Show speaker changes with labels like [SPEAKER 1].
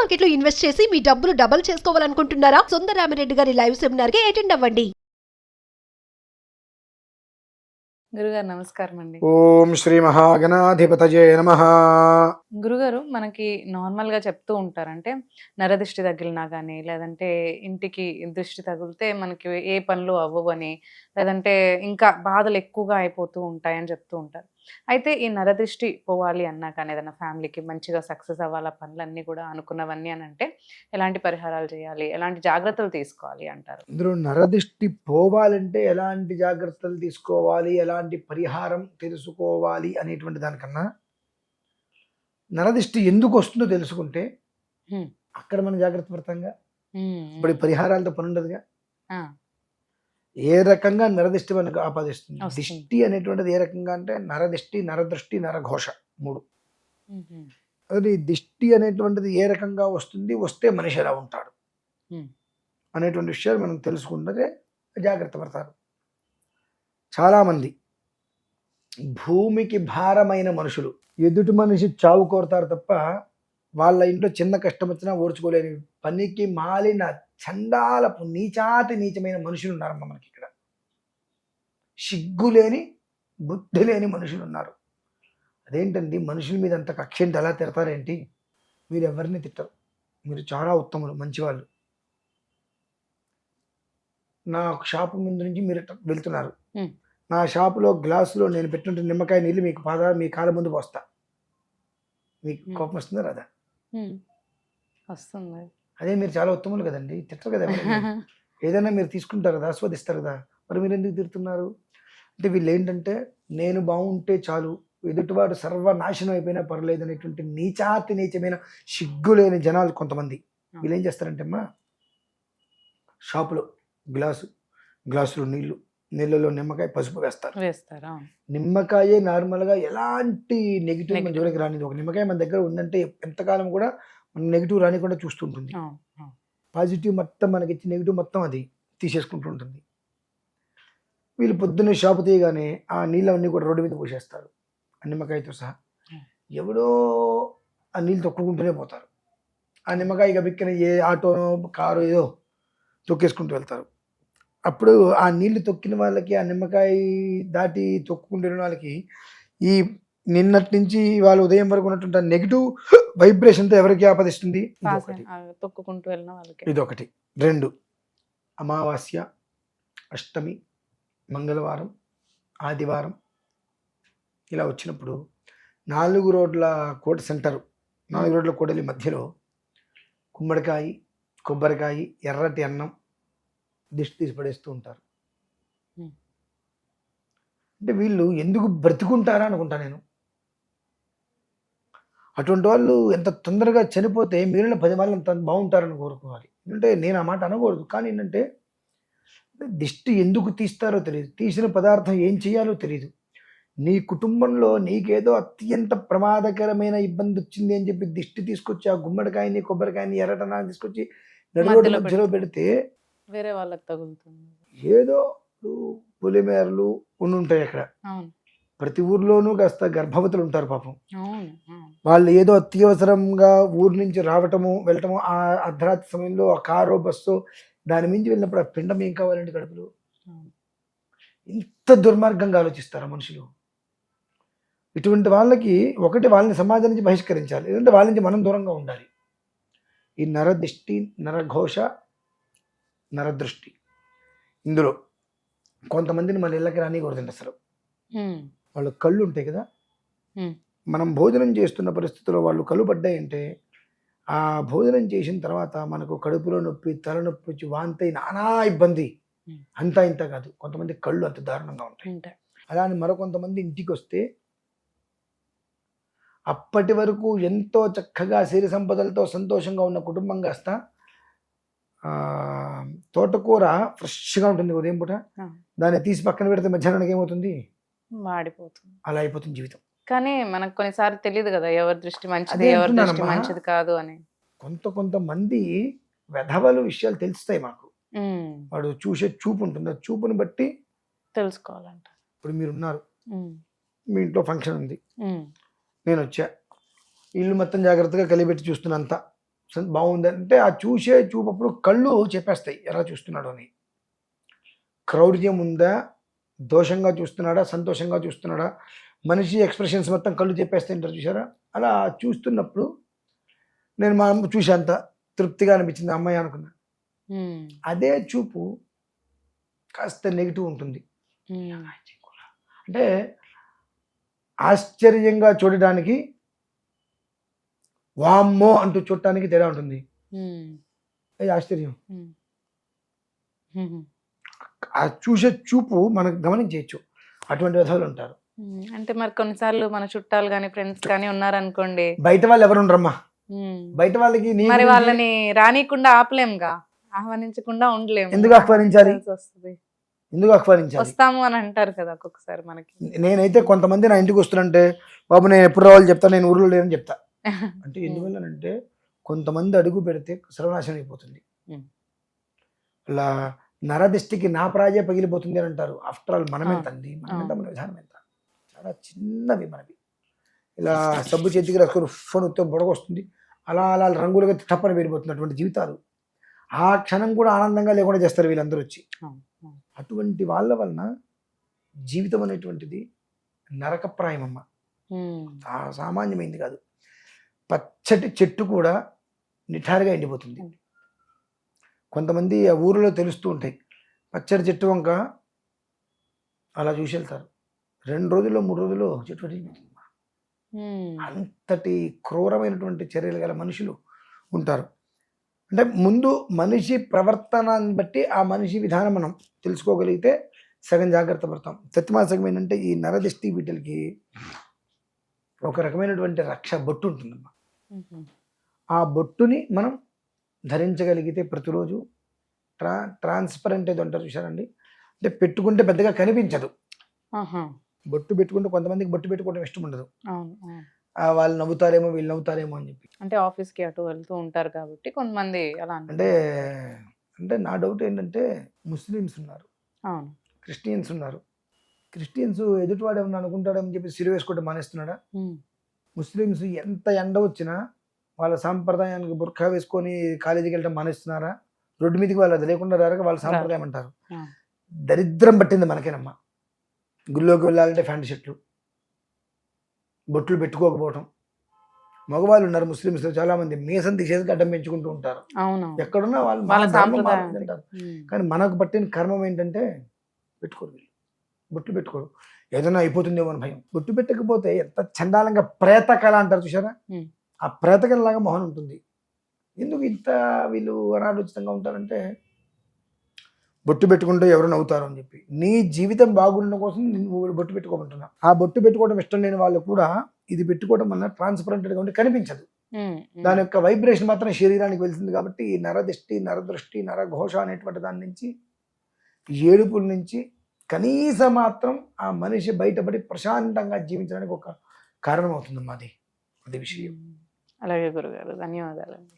[SPEAKER 1] Market లో invest చేసి మీ డబ్బులు డబుల్ చేసుకోవాలనుకుంటున్నారా? సుందరరామిరెడ్డి గారి లైవ్ సెమినార్ కి అటెండ్ అవ్వండి.
[SPEAKER 2] గురుగారు నమస్కారం అండి.
[SPEAKER 3] ఓం శ్రీ మహాగణాధిపతయే నమః.
[SPEAKER 2] గురుగారు మనకి నార్మల్ గా చెప్తూ ఉంటారు, అంటే నరదిష్టి తగిలినా కానీ, లేదంటే ఇంటికి దృష్టి తగిలితే మనకి ఏ పనులు అవ్వవు అని, లేదంటే ఇంకా బాధలు ఎక్కువగా అయిపోతూ ఉంటాయని చెప్తూ ఉంటారు. అయితే ఈ నరదృష్టి పోవాలి అన్నా కానీ, ఏదైనా ఫ్యామిలీకి మంచిగా సక్సెస్ అవ్వాలి పనులన్నీ కూడా అనుకున్నవన్నీ అని అంటే ఎలాంటి పరిహారాలు చేయాలి, ఎలాంటి జాగ్రత్తలు తీసుకోవాలి అంటారు?
[SPEAKER 3] ఇందులో నరదిష్టి పోవాలంటే ఎలాంటి జాగ్రత్తలు తీసుకోవాలి, ఎలాంటి పరిహారం తెలుసుకోవాలి అనేటువంటి దానికన్నా నరదిష్టి ఎందుకు వస్తుందో తెలుసుకుంటే అక్కడ మనం జాగ్రత్త పడతాంగా. ఇప్పుడు ఈ పరిహారాలతో పని ఉండదుగా. ఏ రకంగా నరదిష్టి మనకు ఆపాదిస్తుంది? దిష్టి అనేటువంటిది ఏ రకంగా అంటే నరదిష్టి, నరదృష్టి, నరఘోష, మూడు. అది దిష్టి అనేటువంటిది ఏ రకంగా వస్తుంది, వస్తే మనిషి ఎలా ఉంటాడు అనేటువంటి విషయాలు మనం తెలుసుకుంటే జాగ్రత్త పడతారు. చాలామంది భూమికి భారమైన మనుషులు ఎదుటి మనిషి చావు కోరుతారు తప్ప వాళ్ళ ఇంట్లో చిన్న కష్టం వచ్చినా ఓర్చుకోలేని పనికి మాలిన చండాలపు నీచమైన మనుషులు ఉన్నారమ్మ మనకి ఇక్కడ. సిగ్గులేని బుద్ధి లేని మనుషులు ఉన్నారు. అదేంటండి, మనుషుల మీద అంత కక్షేంటి, అలా తిడతారేంటి? మీరు ఎవరిని తిట్టరు, మీరు చాలా ఉత్తములు, మంచివాళ్ళు. నా షాపు ముందు నుంచి మీరు వెళ్తున్నారు, నా షాపులో గ్లాసులో నేను పెట్టినట్టు నిమ్మకాయ నీళ్ళు మీ కాళ్ళ ముందు పోస్తా. మీకు కోపం వస్తుందా రాదా?
[SPEAKER 2] వస్తుంది.
[SPEAKER 3] అదే మీరు చాలా ఉత్తములు కదండి, తిట్టరు కదా. ఏదైనా మీరు తీసుకుంటారు కదా, ఆస్వాదిస్తారు కదా, మరి మీరు ఎందుకు తిడుతున్నారు? అంటే వీళ్ళు ఏంటంటే నేను బాగుంటే చాలు, ఎదుటివాడు సర్వనాశనం అయిపోయినా పర్లేదు అనేటువంటి నీచమైన సిగ్గులేని జనాలు కొంతమంది. వీళ్ళు ఏం చేస్తారంటే అమ్మా, షాపులో గ్లాసులో నీళ్ళలో నిమ్మకాయ, పసుపు వేస్తారు. నిమ్మకాయే నార్మల్గా ఎలాంటి నెగిటివ్ మన జోలికి రానిది. ఒక నిమ్మకాయ మన దగ్గర ఉందంటే ఎంతకాలం కూడా మన నెగిటివ్ రానికుండా చూస్తుంటుంది. పాజిటివ్ మొత్తం మనకి ఇచ్చి నెగిటివ్ మొత్తం అది తీసేసుకుంటూ ఉంటుంది. వీళ్ళు పొద్దున్నే షాపు తీయగానే ఆ నీళ్ళవన్నీ కూడా రోడ్డు మీద పోసేస్తారు, ఆ నిమ్మకాయతో సహా. ఎవడో ఆ నీళ్ళు తొక్కుకుంటూనే పోతారు. ఆ నిమ్మకాయ ఇక బిక్కిన ఏ ఆటోనో కారు ఏదో తొక్కేసుకుంటూ వెళ్తారు. అప్పుడు ఆ నీళ్లు తొక్కిన వాళ్ళకి, ఆ నిమ్మకాయ దాటి తొక్కుకుంటున్న వాళ్ళకి ఈ నిన్నటి నుంచి వాళ్ళు ఉదయం వరకు ఉన్నటువంటి నెగిటివ్ వైబ్రేషన్తో ఎవరికి ఆపదిస్తుంది?
[SPEAKER 2] తొక్కుకుంటూ వెళ్ళిన వాళ్ళకి
[SPEAKER 3] ఇదొకటి. 2, అమావాస్య, అష్టమి, మంగళవారం, ఆదివారం ఇలా వచ్చినప్పుడు 4 రోడ్ల కోట సెంటరు, 4 రోడ్ల కోటలి మధ్యలో గుమ్మడికాయ, కొబ్బరికాయ, ఎర్రటి అన్నం దిష్టి తీసి పడేస్తూ ఉంటారు. అంటే వీళ్ళు ఎందుకు బ్రతుకుంటారా అనుకుంటా నేను. అటువంటి వాళ్ళు ఎంత తొందరగా చనిపోతే మిగిలిన 10 మంది అంత బాగుంటారని కోరుకోవాలి. అంటే నేను ఆ మాట అనకూడదు, కానీ ఏంటంటే దిష్టి ఎందుకు తీస్తారో తెలియదు, తీసిన పదార్థం ఏం చేయాలో తెలియదు. నీ కుటుంబంలో నీకేదో అత్యంత ప్రమాదకరమైన ఇబ్బంది వచ్చింది అని చెప్పి దిష్టి తీసుకొచ్చి ఆ గుమ్మడికాయని, కొబ్బరికాయని, ఎర్రటనాన్ని తీసుకొచ్చి నడురోడ్డు మధ్యలో పెడితే
[SPEAKER 2] వేరే వాళ్ళకి తగులుతుంది.
[SPEAKER 3] ఏదో పులిమేరలు ఉంటాయి అక్కడ. ప్రతి ఊర్లోనూ కాస్త గర్భవతులు ఉంటారు పాపం. వాళ్ళు ఏదో అత్యవసరంగా ఊరు నుంచి రావటము వెళ్ళటము, ఆ అర్ధరాత్రి సమయంలో ఆ కారో బస్సో దాని మించి వెళ్ళినప్పుడు ఆ పిండం ఏం కావాలండి కడుపులో? ఇంత దుర్మార్గంగా ఆలోచిస్తారా మనుషులు? ఇటువంటి వాళ్ళకి ఒకటి వాళ్ళని సమాజం నుంచి బహిష్కరించాలి, లేదంటే వాళ్ళ నుంచి మనం దూరంగా ఉండాలి. ఈ నరదిష్టి, నరఘోష, నరదృష్టి, ఇందులో కొంతమందిని మన ఇళ్ళకి రానికూడదండి అసలు. వాళ్ళు కళ్ళు ఉంటాయి కదా, మనం భోజనం చేస్తున్న పరిస్థితుల్లో వాళ్ళు కళ్ళు పడ్డాయంటే ఆ భోజనం చేసిన తర్వాత మనకు కడుపులో నొప్పి, తలనొప్పి వచ్చి వాంతి, నానా ఇబ్బంది. అంతా ఇంత కాదు, కొంతమంది కళ్ళు అంత దారుణంగా ఉంటాయి. అలానే మరికొంతమంది ఇంటికి వస్తే అప్పటి వరకు ఎంతో చక్కగా సిరి సంపదలతో సంతోషంగా ఉన్న కుటుంబం కాస్త తోటకూర ఫ్రెష్గా ఉంటుంది ఉదయం పూట, దాన్ని తీసి పక్కన పెడితే మధ్యాహ్నానికి ఏమవుతుంది?
[SPEAKER 2] మాడిపోతుంది.
[SPEAKER 3] అలా అయిపోతుంది జీవితం.
[SPEAKER 2] కానీ మనకు కొన్నిసార్లు తెలియదు కదా ఎవరి దృష్టి మంచిది, ఎవరి దృష్టి మంచిది కాదు అని.
[SPEAKER 3] కొంతమంది వెధవలు విషయాలు తెలుస్తాయి మాకు. వాడు చూసే చూపు ఉంటుంది, ఆ చూపుని బట్టి
[SPEAKER 2] తెలుసుకోవాలంట.
[SPEAKER 3] ఇప్పుడు మీరున్నారు, మీ ఇంట్లో ఫంక్షన్ ఉంది, నేను వచ్చా, ఇల్లు మొత్తం జాగ్రత్తగా కలిపెట్టి చూస్తున్నంత బాగుంది అంటే ఆ చూసే చూపప్పుడు కళ్ళు చెప్పేస్తాయి ఎలా చూస్తున్నాడు అని. క్రౌర్యం ఉందా, దోషంగా చూస్తున్నాడా, సంతోషంగా చూస్తున్నాడా, మనిషి ఎక్స్ప్రెషన్స్ మొత్తం కళ్ళు చెప్పేస్తాయి అంటారు చూసారా. అలా చూస్తున్నప్పుడు నేను మా అమ్మ చూసేంత తృప్తిగా అనిపించింది అమ్మాయి అనుకున్నా. అదే చూపు కాస్త నెగిటివ్ ఉంటుంది. అంటే ఆశ్చర్యంగా చూడడానికి, వామ్మో అంటూ చూడటానికి తేడా ఉంటుంది. అది ఆశ్చర్యం. ఆ చూసే చూపు మనకు గమనించవచ్చు. అటువంటి విధాలు ఉంటారు.
[SPEAKER 2] అంటే మరి కొన్నిసార్లు మన చుట్టాలు కానీ ఫ్రెండ్స్ కానీ ఉన్నారనుకోండి,
[SPEAKER 3] బయట వాళ్ళు ఎవరు ఉండరమ్మా. బయట వాళ్ళకి
[SPEAKER 2] మరి వాళ్ళని రానికుండా ఆపలేముగా, ఆహ్వానించకుండా ఉండలేము.
[SPEAKER 3] ఎందుకు ఆహ్వానించాలి?
[SPEAKER 2] వస్తుంది,
[SPEAKER 3] ఎందుకు ఆహ్వానించాలి?
[SPEAKER 2] వస్తాము అని అంటారు కదా ఒక్కొక్కసారి మనకి.
[SPEAKER 3] నేనైతే కొంతమంది నా ఇంటికి వస్తున్నారంటే, బాబు నేను ఎప్పుడు రావాలి చెప్తా, నేను ఊర్లో లేనని చెప్తా. అంటే ఎందువల్లనంటే కొంతమంది అడుగు పెడితే సర్వనాశనం అయిపోతుంది. ఇలా నరదిష్టికి నా ప్రాజే పగిలిపోతుంది అని అంటారు. ఆఫ్టర్ ఆల్ మనమెంత అండి, మనమెంత, మన విధానం ఎంత, చాలా చిన్నవి మనవి. ఇలా సబ్బు చేతికి రాసుకొని ఫోన్ ఉత్తే బొడగొస్తుంది, అలా అలా రంగులుగా టప్పని పెరిగిపోతుంది. అటువంటి జీవితాలు ఆ క్షణం కూడా ఆనందంగా లేకుండా చేస్తారు వీళ్ళందరూ వచ్చి. అటువంటి వాళ్ళ వలన జీవితం అనేటువంటిది నరకప్రాయమమ్మ. సామాన్యమైంది కాదు. పచ్చటి చెట్టు కూడా నిఠారుగా ఎండిపోతుంది. కొంతమంది ఆ ఊరిలో తెలుస్తూ ఉంటాయి, పచ్చడి చెట్టు వంక అలా చూసి వెళ్తారు. 2 రోజుల్లో 3 రోజుల్లో చెట్టు ఎండిపోతుంది. అంతటి క్రూరమైనటువంటి చర్యలు గల మనుషులు ఉంటారు. అంటే ముందు మనిషి ప్రవర్తనాన్ని బట్టి ఆ మనిషి విధానం మనం తెలుసుకోగలిగితే సగం జాగ్రత్త పడతాం. సత్యమాసకం ఏంటంటే ఈ నరదిష్టి వీటికి ఒక రకమైనటువంటి రక్ష బొట్టు ఉంటుందమ్మా. ఆ బొట్టుని మనం ధరించగలిగితే ప్రతిరోజు ట్రాన్స్పరెంట్ ఏదో అంటారు చూసారండి, అంటే పెట్టుకుంటే పెద్దగా కనిపించదు. బొట్టు పెట్టుకుంటే కొంతమందికి బొట్టు పెట్టుకోవడం ఇష్టం ఉండదు. వాళ్ళు నవ్వుతారేమో, వీళ్ళు నవ్వుతారేమో అని చెప్పి.
[SPEAKER 2] అంటే ఆఫీస్కి అటు వెళ్తూ ఉంటారు కాబట్టి కొంతమంది అలా
[SPEAKER 3] అంటే నా డౌట్ ఏంటంటే ముస్లిమ్స్ ఉన్నారు, క్రిస్టియన్స్ ఉన్నారు. క్రిస్టియన్స్ ఎదుటివాడు ఏమన్నా అనుకుంటాడని చెప్పి సిరి వేసుకోవడం మానేస్తున్నాడా? ముస్లిమ్స్ ఎంత ఎండ వచ్చినా వాళ్ళ సాంప్రదాయానికి బుర్ఖా వేసుకొని కాలేజీకి వెళ్ళడం మానేస్తున్నారా? రోడ్డు మీదకి వాళ్ళు అది లేకుండా రారక వాళ్ళ సాంప్రదాయం అంటారు. దరిద్రం పట్టింది మనకేనమ్మా. గుళ్ళోకి వెళ్ళాలంటే ప్యాంటు షర్ట్లు, బొట్లు పెట్టుకోకపోవటం. మగవాళ్ళు ఉన్నారు ముస్లిమ్స్లో చాలా మంది మీసం తీసేసి అడ్డం పెంచుకుంటూ ఉంటారు. ఎక్కడున్నా వాళ్ళు అంటారు. కానీ మనకు పట్టిన కర్మం ఏంటంటే పెట్టుకోరు, వీళ్ళు బొట్లు పెట్టుకోరు. ఏదైనా అయిపోతుందేమో అని భయం. బొట్టు పెట్టకపోతే ఎంత చండాలంగా ప్రేతకళ అంటారు చూసారా, ఆ ప్రేతకళలాగా మొహం ఉంటుంది. ఎందుకు ఇంత వీళ్ళు అనాలోచితంగా ఉంటారంటే బొట్టు పెట్టుకుంటే ఎవరు నవ్వుతారు అని చెప్పి. నీ జీవితం బాగుండడం కోసం నువ్వు బొట్టు పెట్టుకోమంటున్నా. ఆ బొట్టు పెట్టుకోవడం ఇష్టం లేని వాళ్ళు కూడా ఇది పెట్టుకోవడం వల్ల ట్రాన్స్పరెంట్గా ఉండి కనిపించదు. దాని యొక్క వైబ్రేషన్ మాత్రం శరీరానికి వెళ్తుంది. కాబట్టి ఈ నరదిష్టి, నరదృష్టి, నరఘోష అనేటువంటి దాని నుంచి, ఏడుపుల నుంచి కనీసం మాత్రం ఆ మనిషి బయటపడి ప్రశాంతంగా జీవించడానికి ఒక కారణం అవుతుంది. అది విషయం.
[SPEAKER 2] అలాగే గురుగారు, ధన్యవాదాలండి.